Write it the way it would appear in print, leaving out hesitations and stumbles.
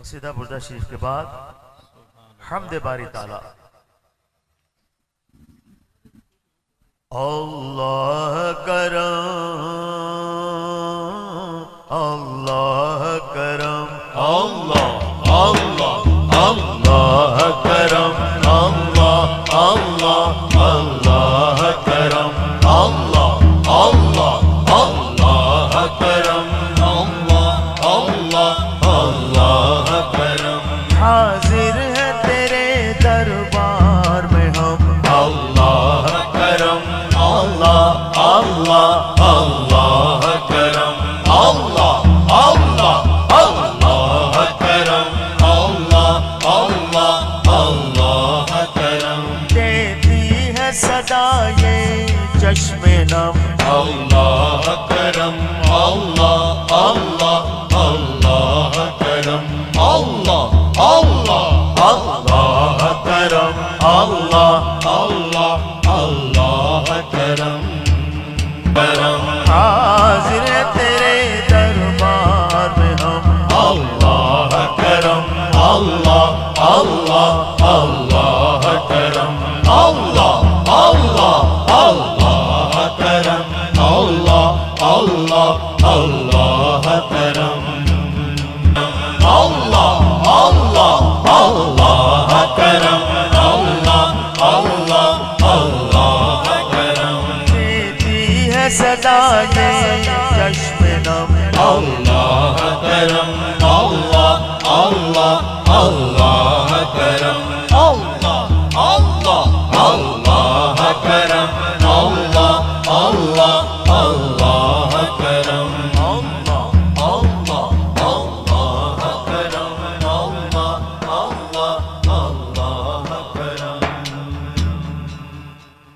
قصیدہ بردہ شریف کے بعد حمد باری تعالی. اللہ کرم اللہ کرم اللہ اللہ اللہ کرم اللہ اللہ اللہ کرم اللہ اللہ اللہ کرم اللہ اللہ اللہ کرم. حاضر ہے تیرے دربار میں ہم اللہ کرم اللہ اللہ اللہ کرم اللہ اللہ اللہ کرم اللہ اللہ اللہ کرم. دیتی ہے صدا یہ چشم نم اللہ کرم اللہ اللہ اللہ کرم اللہ اللہ اللہ کرم اللہ اللہ اللہ کرم کرم. حاضر ہے تیرے دربار میں ہم اللہ کرم اللہ اللہ اللہ کرم اللہ اللہ اللہ کرم اللہ اللہ اللہ کرم اللہ اللہ اللہ کرم اللہ اللہ اللہ کرم. دیتی ہے صدا یہ چشم نم اللہ کرم اللہ اللہ اللہ